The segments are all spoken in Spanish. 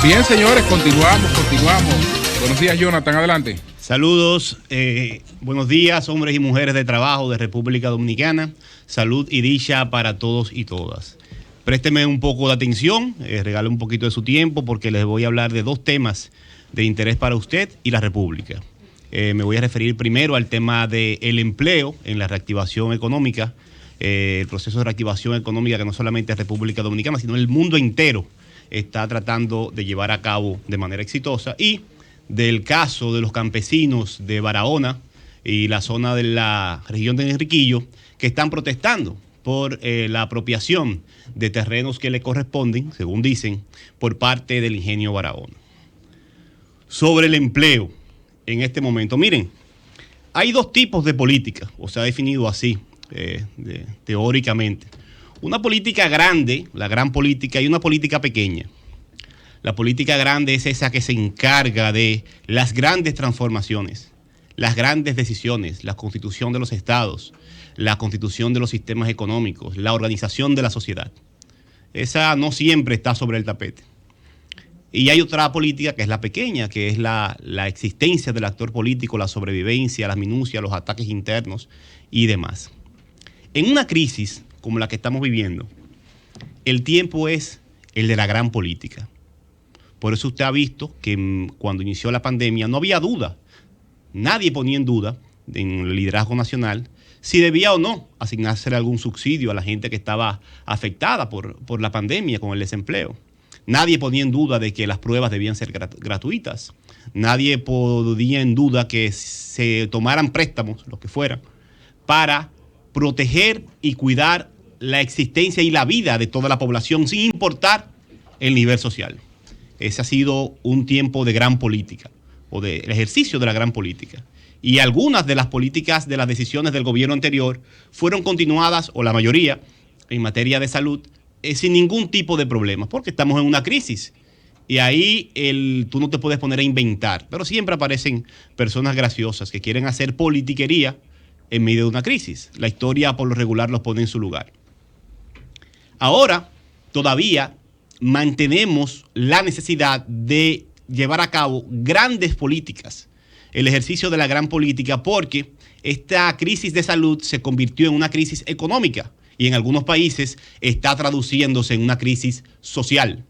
Bien, señores, continuamos. Buenos días, Jonathan, adelante. Saludos, buenos días, hombres y mujeres de trabajo de República Dominicana. Salud y dicha para todos y todas. Présteme un poco de atención, regale un poquito de su tiempo porque les voy a hablar de dos temas de interés para usted y la República. Me voy a referir primero al tema del empleo en la reactivación económica, el proceso de reactivación económica que no solamente es República Dominicana, sino el mundo entero está tratando de llevar a cabo de manera exitosa, y del caso de los campesinos de Barahona y la zona de la región de Enriquillo que están protestando por la apropiación de terrenos que le corresponden, según dicen, por parte del ingenio Barahona. Sobre el empleo en este momento, miren, hay dos tipos de política, o se ha definido así teóricamente. Una política grande, la gran política, y una política pequeña. La política grande es esa que se encarga de las grandes transformaciones, las grandes decisiones, la constitución de los estados, la constitución de los sistemas económicos, la organización de la sociedad. Esa no siempre está sobre el tapete. Y hay otra política que es la pequeña, que es la existencia del actor político, la sobrevivencia, las minucias, los ataques internos y demás. En una crisis como la que estamos viviendo, el tiempo es el de la gran política. Por eso usted ha visto que cuando inició la pandemia no había duda, nadie ponía en duda en el liderazgo nacional si debía o no asignarse algún subsidio a la gente que estaba afectada por la pandemia con el desempleo. Nadie ponía en duda de que las pruebas debían ser gratuitas. Nadie ponía en duda que se tomaran préstamos, lo que fuera, para proteger y cuidar la existencia y la vida de toda la población sin importar el nivel social. Ese ha sido un tiempo de gran política, o del ejercicio de la gran política. Y algunas de las políticas de las decisiones del gobierno anterior fueron continuadas, o la mayoría, en materia de salud, sin ningún tipo de problemas, porque estamos en una crisis. Y ahí tú no te puedes poner a inventar, pero siempre aparecen personas graciosas que quieren hacer politiquería en medio de una crisis. La historia por lo regular los pone en su lugar. Ahora, todavía mantenemos la necesidad de llevar a cabo grandes políticas, el ejercicio de la gran política, porque esta crisis de salud se convirtió en una crisis económica y en algunos países está traduciéndose en una crisis social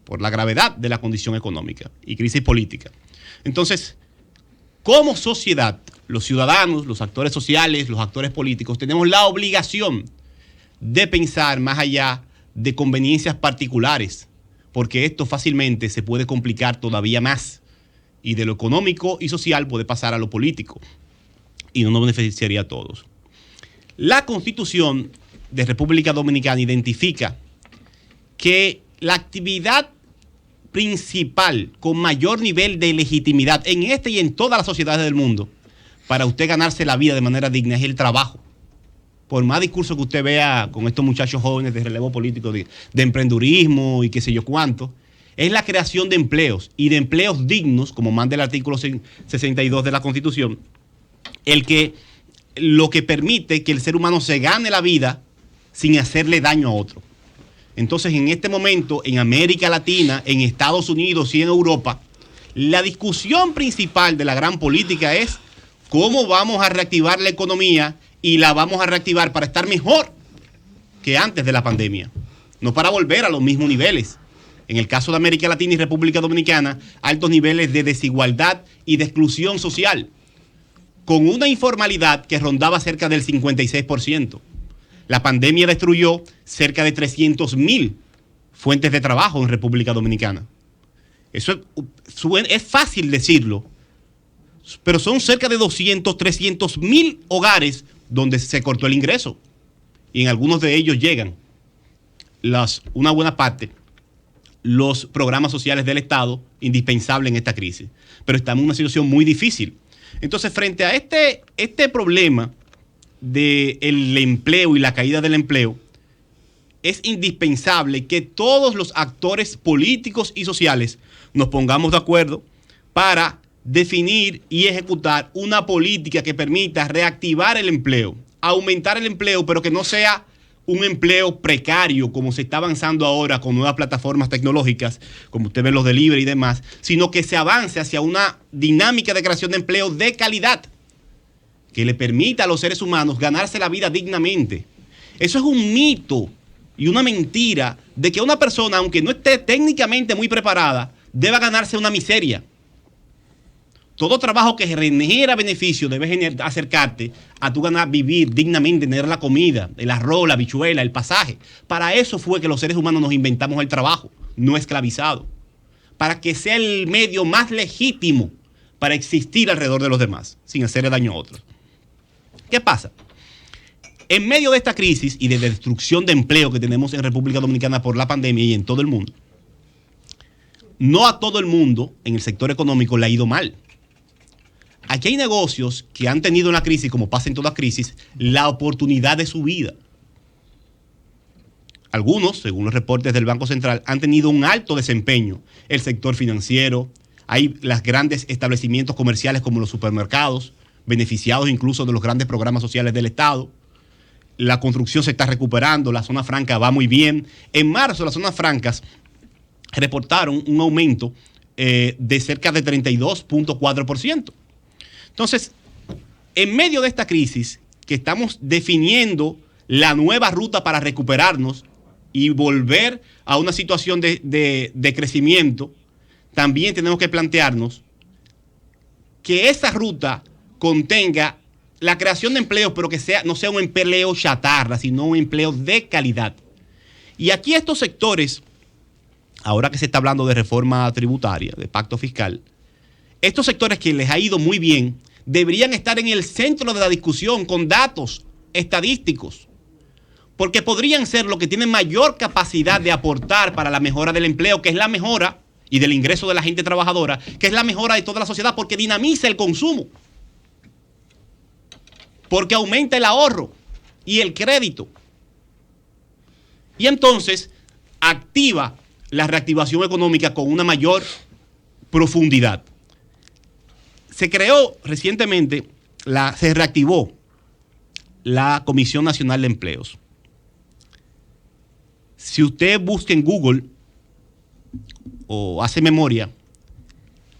por la gravedad de la condición económica y crisis política. Entonces, como sociedad, los ciudadanos, los actores sociales, los actores políticos, tenemos la obligación de pensar más allá de conveniencias particulares, porque esto fácilmente se puede complicar todavía más y de lo económico y social puede pasar a lo político y no nos beneficiaría a todos. La Constitución de República Dominicana identifica que la actividad principal con mayor nivel de legitimidad en este y en todas las sociedades del mundo para usted ganarse la vida de manera digna es el trabajo. Por más discurso que usted vea con estos muchachos jóvenes de relevo político, de emprendurismo y qué sé yo cuánto, es la creación de empleos y de empleos dignos, como manda el artículo 62 de la Constitución, lo que permite que el ser humano se gane la vida sin hacerle daño a otro. Entonces, en este momento, en América Latina, en Estados Unidos y en Europa, la discusión principal de la gran política es cómo vamos a reactivar la economía y la vamos a reactivar para estar mejor que antes de la pandemia, no para volver a los mismos niveles. En el caso de América Latina y República Dominicana, altos niveles de desigualdad y de exclusión social, con una informalidad que rondaba cerca del 56%. La pandemia destruyó cerca de 300,000 fuentes de trabajo en República Dominicana. Eso es fácil decirlo, pero son cerca de 300,000 hogares donde se cortó el ingreso. Y en algunos de ellos llegan una buena parte los programas sociales del Estado indispensables en esta crisis. Pero estamos en una situación muy difícil. Entonces, frente a este problema del empleo y la caída del empleo, es indispensable que todos los actores políticos y sociales nos pongamos de acuerdo para definir y ejecutar una política que permita reactivar el empleo, aumentar el empleo, pero que no sea un empleo precario como se está avanzando ahora con nuevas plataformas tecnológicas, como usted ve los delivery y demás, sino que se avance hacia una dinámica de creación de empleo de calidad que le permita a los seres humanos ganarse la vida dignamente. Eso es un mito y una mentira de que una persona, aunque no esté técnicamente muy preparada, deba ganarse una miseria. Todo trabajo que genera beneficio debe acercarte a tu ganar vivir dignamente, tener la comida, el arroz, la habichuela, el pasaje. Para eso fue que los seres humanos nos inventamos el trabajo, no esclavizado. Para que sea el medio más legítimo para existir alrededor de los demás, sin hacerle daño a otros. ¿Qué pasa? En medio de esta crisis y de destrucción de empleo que tenemos en República Dominicana por la pandemia y en todo el mundo, no a todo el mundo en el sector económico le ha ido mal. Aquí hay negocios que han tenido en la crisis, como pasa en toda crisis, la oportunidad de su vida. Algunos, según los reportes del Banco Central, han tenido un alto desempeño. El sector financiero, hay los grandes establecimientos comerciales como los supermercados, beneficiados incluso de los grandes programas sociales del Estado. La construcción se está recuperando, la zona franca va muy bien. En marzo, las zonas francas reportaron un aumento de cerca de 32.4%. Entonces, en medio de esta crisis, que estamos definiendo la nueva ruta para recuperarnos y volver a una situación de crecimiento, también tenemos que plantearnos que esa ruta contenga la creación de empleos, pero que no sea un empleo chatarra, sino un empleo de calidad. Y aquí estos sectores, ahora que se está hablando de reforma tributaria, de pacto fiscal, estos sectores que les ha ido muy bien deberían estar en el centro de la discusión con datos estadísticos, porque podrían ser los que tienen mayor capacidad de aportar para la mejora del empleo, que es la mejora, y del ingreso de la gente trabajadora, que es la mejora de toda la sociedad, porque dinamiza el consumo, porque aumenta el ahorro y el crédito, y entonces activa la reactivación económica con una mayor profundidad. Se creó recientemente, se reactivó la Comisión Nacional de Empleos. Si usted busca en Google o hace memoria,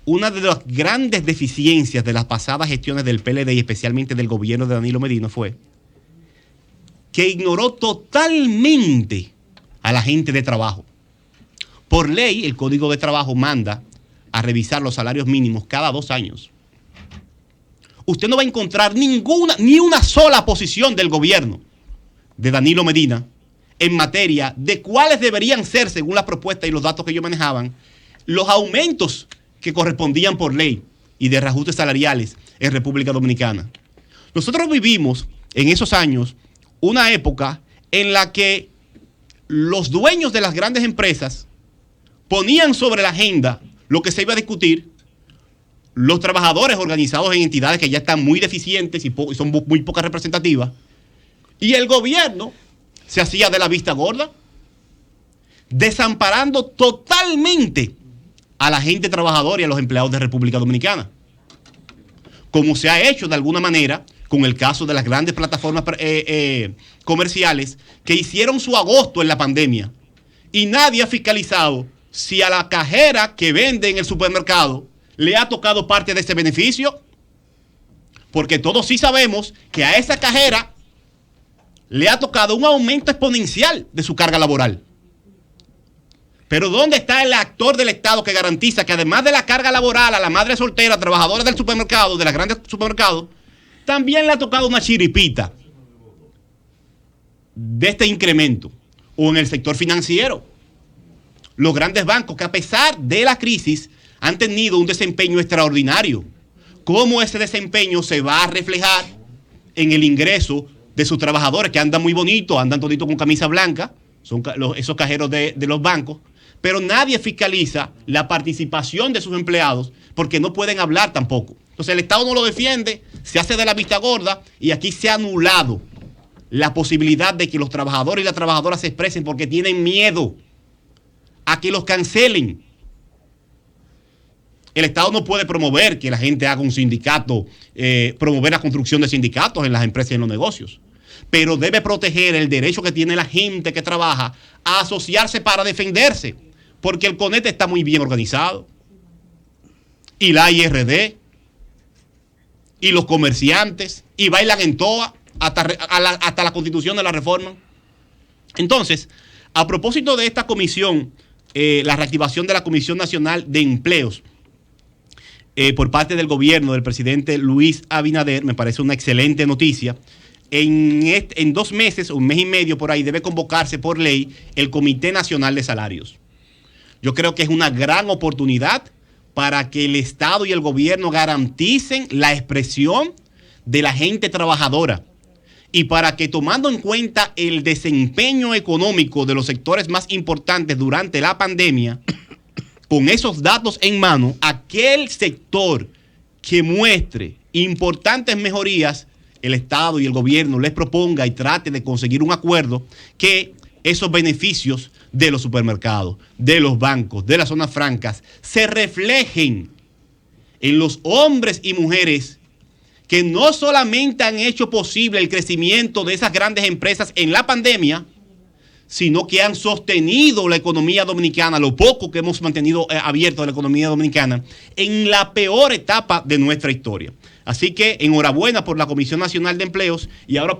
una de las grandes deficiencias de las pasadas gestiones del PLD y especialmente del gobierno de Danilo Medina fue que ignoró totalmente a la gente de trabajo. Por ley, el Código de Trabajo manda a revisar los salarios mínimos cada 2 años. Usted no va a encontrar ni una sola posición del gobierno de Danilo Medina en materia de cuáles deberían ser, según la propuesta y los datos que ellos manejaban, los aumentos que correspondían por ley y de reajustes salariales en República Dominicana. Nosotros vivimos en esos años una época en la que los dueños de las grandes empresas ponían sobre la agenda lo que se iba a discutir. Los trabajadores organizados en entidades que ya están muy deficientes y son muy pocas representativas, y el gobierno se hacía de la vista gorda, desamparando totalmente a la gente trabajadora y a los empleados de República Dominicana, como se ha hecho de alguna manera con el caso de las grandes plataformas comerciales que hicieron su agosto en la pandemia, y nadie ha fiscalizado si a la cajera que vende en el supermercado le ha tocado parte de ese beneficio, porque todos sí sabemos que a esa cajera le ha tocado un aumento exponencial de su carga laboral. Pero ¿dónde está el actor del Estado que garantiza que además de la carga laboral a la madre soltera, trabajadora del supermercado, de las grandes supermercados, también le ha tocado una chiripita de este incremento? O en el sector financiero, los grandes bancos que a pesar de la crisis han tenido un desempeño extraordinario. ¿Cómo ese desempeño se va a reflejar en el ingreso de sus trabajadores, que andan muy bonitos, andan toditos con camisa blanca, son esos cajeros de los bancos, pero nadie fiscaliza la participación de sus empleados porque no pueden hablar tampoco? Entonces el Estado no lo defiende, se hace de la vista gorda, y aquí se ha anulado la posibilidad de que los trabajadores y las trabajadoras se expresen porque tienen miedo a que los cancelen. El Estado no puede promover que la gente haga un sindicato, promover la construcción de sindicatos en las empresas y en los negocios. pero debe proteger el derecho que tiene la gente que trabaja a asociarse para defenderse, porque el CONET está muy bien organizado, y la IRD, y los comerciantes, y bailan en toa hasta la constitución de la reforma. Entonces, a propósito de esta comisión, la reactivación de la Comisión Nacional de Empleos por parte del gobierno del presidente Luis Abinader, me parece una excelente noticia. En 2 meses, 1 mes y medio por ahí, debe convocarse por ley el Comité Nacional de Salarios. Yo creo que es una gran oportunidad para que el Estado y el gobierno garanticen la expresión de la gente trabajadora y para que, tomando en cuenta el desempeño económico de los sectores más importantes durante la pandemia, con esos datos en mano, aquel sector que muestre importantes mejorías, el Estado y el gobierno les proponga y trate de conseguir un acuerdo que esos beneficios de los supermercados, de los bancos, de las zonas francas, se reflejen en los hombres y mujeres que no solamente han hecho posible el crecimiento de esas grandes empresas en la pandemia, sino que han sostenido la economía dominicana, lo poco que hemos mantenido abierto la economía dominicana, en la peor etapa de nuestra historia. Así que enhorabuena por la Comisión Nacional de Empleos y ahora